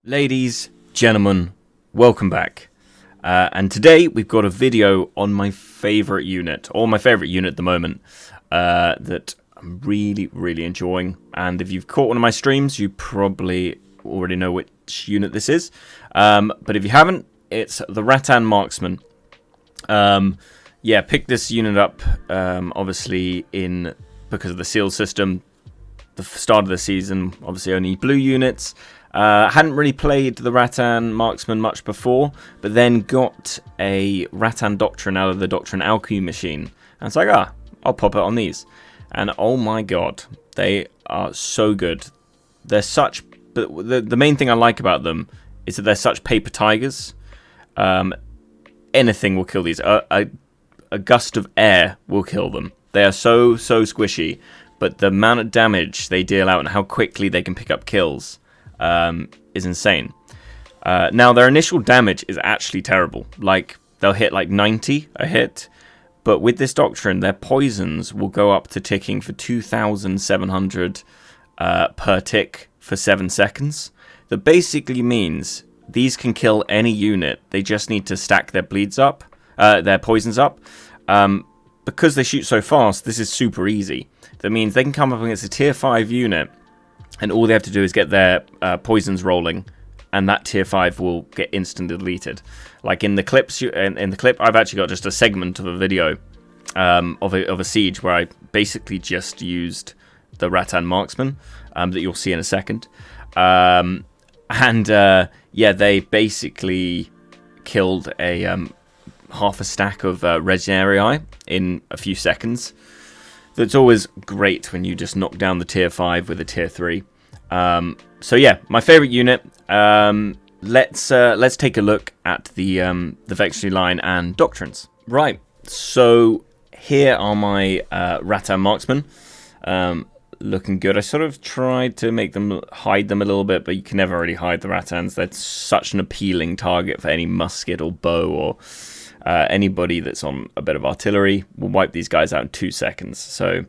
Ladies, gentlemen, welcome back. And today we've got a video on my favourite unit, or my favourite unit at the moment, that I'm really enjoying. And if you've caught one of my streams, you probably already know which unit this is. But if you haven't, it's the Rattan Marksmen. Yeah, picked this unit up, obviously, because of the seal system. The start of the season, obviously only blue units. Hadn't really played the Rattan Marksman much before, but then got a Rattan Doctrine out of the Doctrine alchemy machine. And it's like, I'll pop it on these. And oh my god, they are so good. They're such... But the main thing I like about them is that they're such paper tigers. Anything will kill these. A gust of air will kill them. They are so squishy, but the amount of damage they deal out and how quickly they can pick up kills is insane. Now, their initial damage is actually terrible. Like, they'll hit like 90 a hit, but with this Doctrine, their poisons will go up to ticking for 2,700 per tick for 7 seconds. That basically means these can kill any unit. They just need to stack their bleeds up, their poisons up. Because they shoot so fast, this is super easy. That means they can come up against a tier 5 unit, and all they have to do is get their poisons rolling, and that tier 5 will get instantly deleted. Like in the clips, in the clip, I've actually got just a segment of a video of a siege where I basically just used the Rattan Marksman that you'll see in a second. Yeah, they basically killed a half a stack of Regenerii in a few seconds. That's always great when you just knock down the tier 5 with a tier 3. So yeah, my favorite unit. Let's take a look at the Victory line and Doctrines. Right, so here are my Rattan Marksmen. Looking good. I sort of tried to make them hide them a little bit, but you can never really hide the Rattans. They're such an appealing target for any musket or bow or anybody that's on a bit of artillery. Will wipe these guys out in 2 seconds. So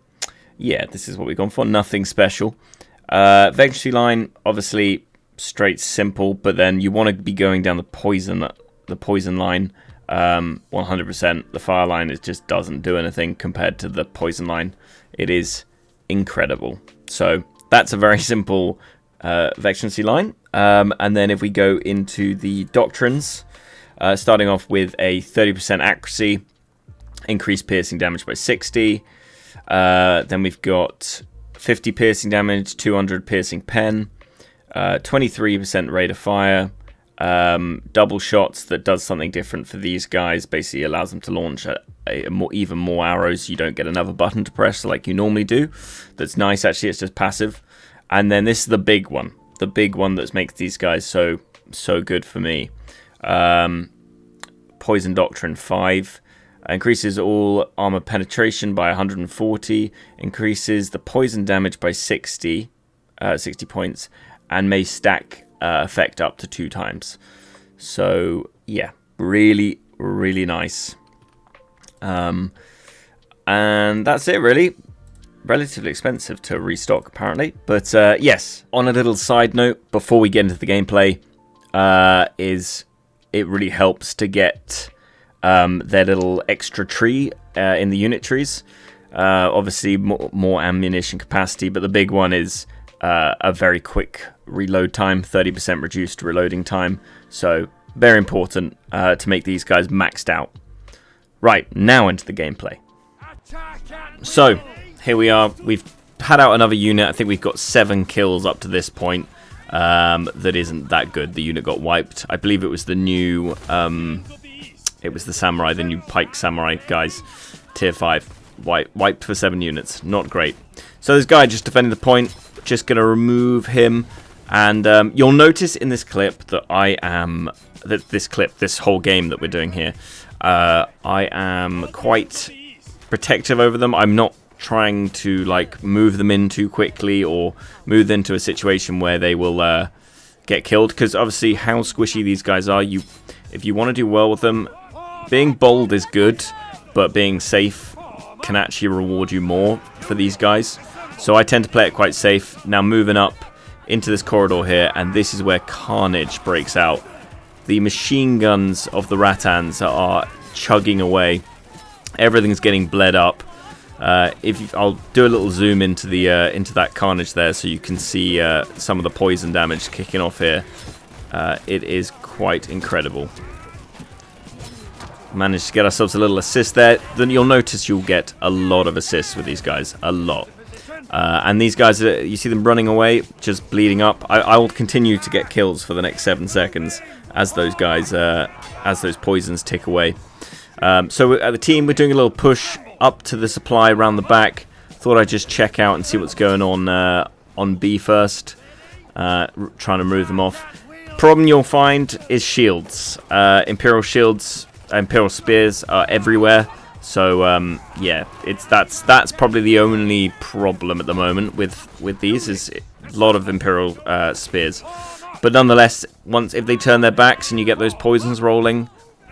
yeah, this is what we've gone for. Nothing special. Victory line, obviously straight simple, but then you want to be going down the poison line 100%. The fire line, it just doesn't do anything compared to the poison line. It is incredible. So that's a very simple Vectrancy line. And then if we go into the Doctrines, starting off with a 30% accuracy, increased piercing damage by 60. Then we've got 50 piercing damage, 200 piercing pen, 23% rate of fire, double shots that does something different for these guys. Basically allows them to launch even more arrows. You don't get another button to press like you normally do. That's nice, actually. It's just passive. And then this is the big one that makes these guys so good for me. Poison Doctrine 5 increases all armor penetration by 140, increases the poison damage by 60 points, and may stack effect up to 2 times. So yeah, really nice. And that's it, really. Relatively expensive to restock, apparently. But yes, on a little side note, before we get into the gameplay, it really helps to get their little extra tree in the unit trees. Obviously, more ammunition capacity, but the big one is a very quick reload time, 30% reduced reloading time. So very important to make these guys maxed out. Right, now into the gameplay. So here we are. We've had out another unit. I think we've got 7 kills up to this point. That isn't that good. The unit got wiped. I believe it was the new, it was the samurai, the new pike samurai guys, tier 5, wiped for 7 units. Not great. So this guy just defending the point. Just gonna remove him, and you'll notice in this clip that this whole game that we're doing here, I am quite protective over them. I'm not trying to like move them in too quickly or move into a situation where they will get killed, because obviously how squishy these guys are. If you want to do well with them, being bold is good, but being safe can actually reward you more for these guys. So I tend to play it quite safe. Now moving up into this corridor here, and this is where carnage breaks out. The machine guns of the Rattans are chugging away. Everything's getting bled up. I'll do a little zoom into that carnage there, so you can see some of the poison damage kicking off here. It is quite incredible. Managed to get ourselves a little assist there. Then you'll notice you'll get a lot of assists with these guys, a lot. And these guys, you see them running away, just bleeding up. I will continue to get kills for the next 7 seconds as those guys, as those poisons tick away. So at the team, we're doing a little push up to the supply around the back. Thought I'd just check out and see what's going on B first. Trying to move them off. Problem you'll find is shields. Imperial shields, Imperial spears are everywhere. So yeah, that's probably the only problem at the moment with these, is a lot of Imperial spears. But nonetheless, if they turn their backs and you get those poisons rolling,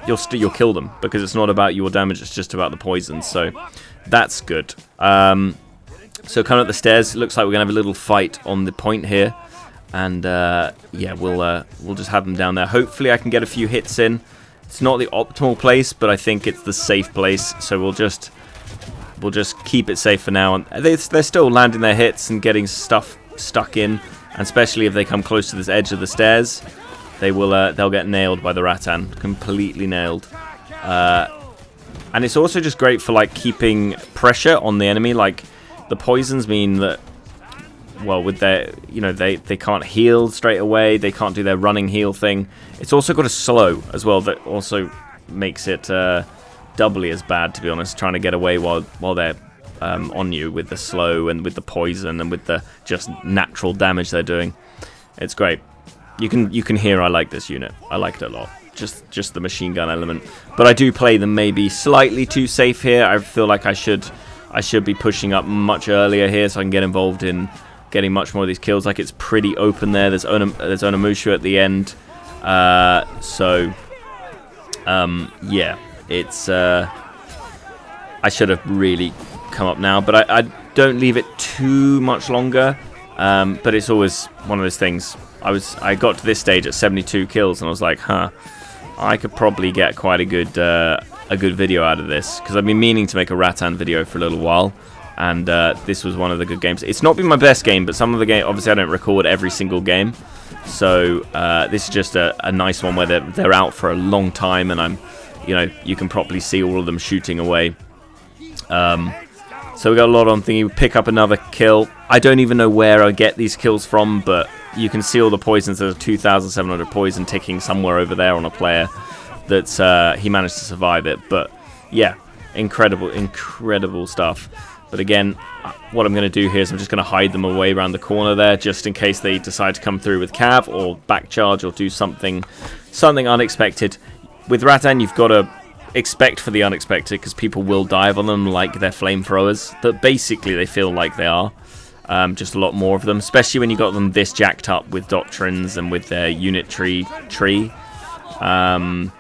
you'll kill them, because it's not about your damage, it's just about the poisons. So that's good. So coming up the stairs, it looks like we're gonna have a little fight on the point here, and yeah, we'll just have them down there. Hopefully I can get a few hits in. It's not the optimal place, but I think it's the safe place, so we'll just keep it safe for now. And they're still landing their hits and getting stuff stuck in, and especially if they come close to this edge of the stairs, they'll get nailed by the Rattan, completely nailed. And it's also just great for like keeping pressure on the enemy. Like the poisons mean that, well, with their, they can't heal straight away. They can't do their running heal thing. It's also got a slow as well that also makes it doubly as bad, to be honest, trying to get away while they're on you with the slow and with the poison and with the just natural damage they're doing. It's great. You can hear I like this unit. I like it a lot. Just the machine gun element. But I do play them maybe slightly too safe here. I feel like I should be pushing up much earlier here so I can get involved in getting much more of these kills. Like, it's pretty open there. There's Onamushu at the end. Yeah, it's I should have really come up now, but I don't leave it too much longer. But it's always one of those things. I got to this stage at 72 kills, and I was like, I could probably get quite a good video out of this, because I've been meaning to make a Rattan video for a little while. And this was one of the good games. It's not been my best game, but some of the game, obviously I don't record every single game. So this is just a nice one where they're out for a long time, and you can properly see all of them shooting away. So we got a lot on thingy. We pick up another kill. I don't even know where I get these kills from, but you can see all the poisons. There's 2,700 poison ticking somewhere over there on a player. That's he managed to survive it. But yeah, incredible stuff. But again, what I'm going to do here is I'm just going to hide them away around the corner there, just in case they decide to come through with cav or back charge or do something unexpected. With Rattan, you've got to expect for the unexpected, because people will dive on them like they're flamethrowers. But basically, they feel like they are. Just a lot more of them, especially when you got them this jacked up with Doctrines and with their unit tree. Yeah,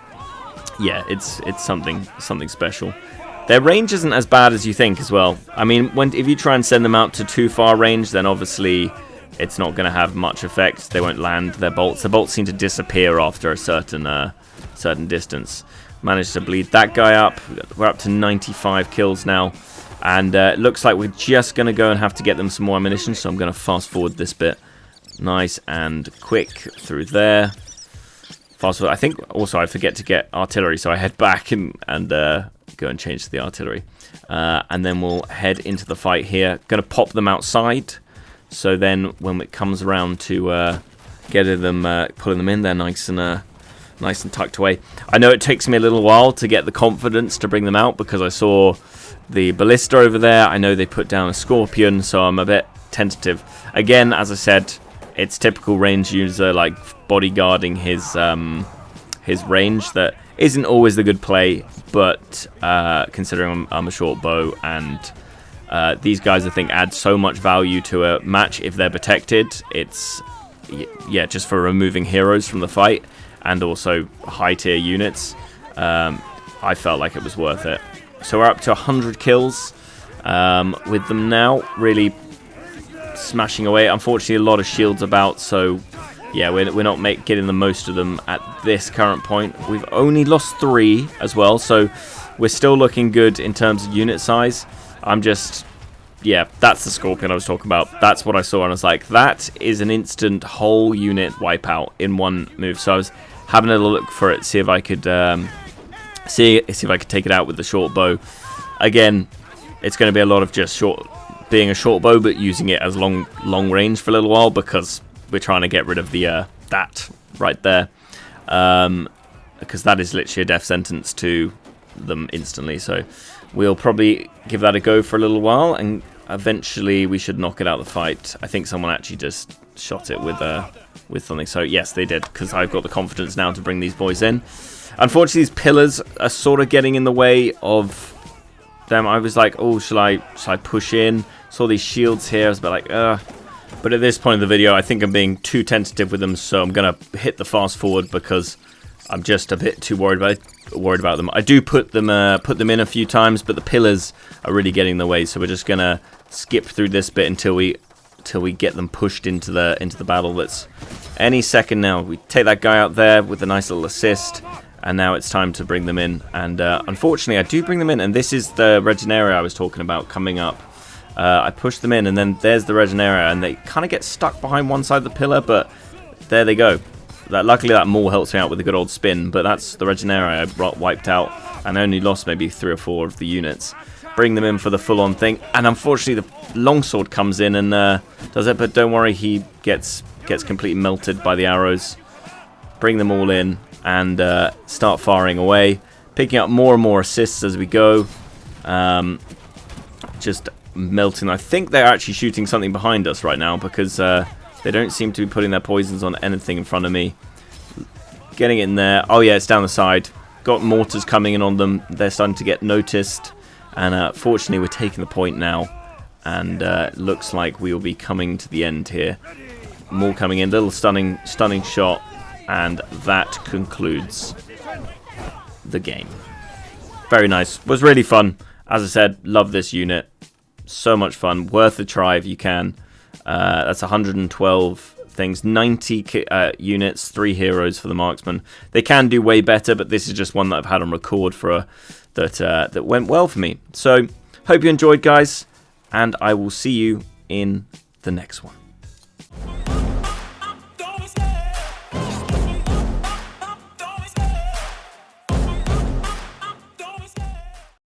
it's something special. Their range isn't as bad as you think as well. I mean, if you try and send them out to too far range, then obviously it's not going to have much effect. They won't land their bolts. The bolts seem to disappear after a certain distance. Managed to bleed that guy up. We're up to 95 kills now. And it looks like we're just going to go and have to get them some more ammunition. So I'm going to fast forward this bit. Nice and quick through there. Fast forward. I think also I forget to get artillery, so I head back and go and change to the artillery. And then we'll head into the fight here. Going to pop them outside. So then when it comes around to getting them, pulling them in, they're nice and tucked away. I know it takes me a little while to get the confidence to bring them out, because I saw the ballista over there. I know they put down a scorpion, so I'm a bit tentative. Again, as I said, it's typical range user, like bodyguarding his range. That isn't always the good play, but considering I'm a short bow, and these guys I think add so much value to a match if they're protected. It's just for removing heroes from the fight, and also high tier units. I felt like it was worth it. So we're up to 100 kills with them now. Really smashing away. Unfortunately, a lot of shields about, so yeah, we're not getting the most of them at this current point. We've only lost 3 as well, so we're still looking good in terms of unit size. I'm just, yeah, that's the Scorpion I was talking about. That's what I saw, and I was like, that is an instant whole unit wipeout in one move. So I was having a look for it, see if I could see if I could take it out with the short bow. Again, it's going to be a lot of just being a short bow, but using it as long range for a little while, because we're trying to get rid of the that right there, because that is literally a death sentence to them instantly. So we'll probably give that a go for a little while, and eventually we should knock it out of the fight. I think someone actually just shot it with something. So yes, they did, because I've got the confidence now to bring these boys in. Unfortunately, these pillars are sort of getting in the way of them. I was like, oh, shall I push in? Saw these shields here. I was a bit like, But at this point in the video, I think I'm being too tentative with them, so I'm going to hit the fast forward because I'm just a bit too worried about them. I do put them in a few times, but the pillars are really getting in the way, so we're just going to skip through this bit until we get them pushed into the battle. That's any second now. We take that guy out there with a nice little assist, and now it's time to bring them in. And unfortunately, I do bring them in, and this is the Regeneria I was talking about coming up. I push them in, and then there's the Regeneria, and they kind of get stuck behind one side of the pillar, but there they go. Luckily, that maul helps me out with a good old spin, but that's the Regeneria I wiped out, and I only lost maybe 3 or 4 of the units. Bring them in for the full-on thing, and unfortunately, the longsword comes in and does it, but don't worry, he gets completely melted by the arrows. Bring them all in, and start firing away, picking up more and more assists as we go. Just melting. I think they're actually shooting something behind us right now, because they don't seem to be putting their poisons on anything in front of me. Getting in there. Oh yeah, it's down the side. Got mortars coming in on them. They're starting to get noticed, and fortunately we're taking the point now, and looks like we will be coming to the end here. More coming in. Little stunning shot. And that concludes the game. Very nice. Was really fun. As I said, love this unit. So much fun. Worth a try if you can. That's 112 things. 90 units, 3 heroes for the Marksmen. They can do way better, but this is just one that I've had on record for that went well for me. So, hope you enjoyed, guys. And I will see you in the next one.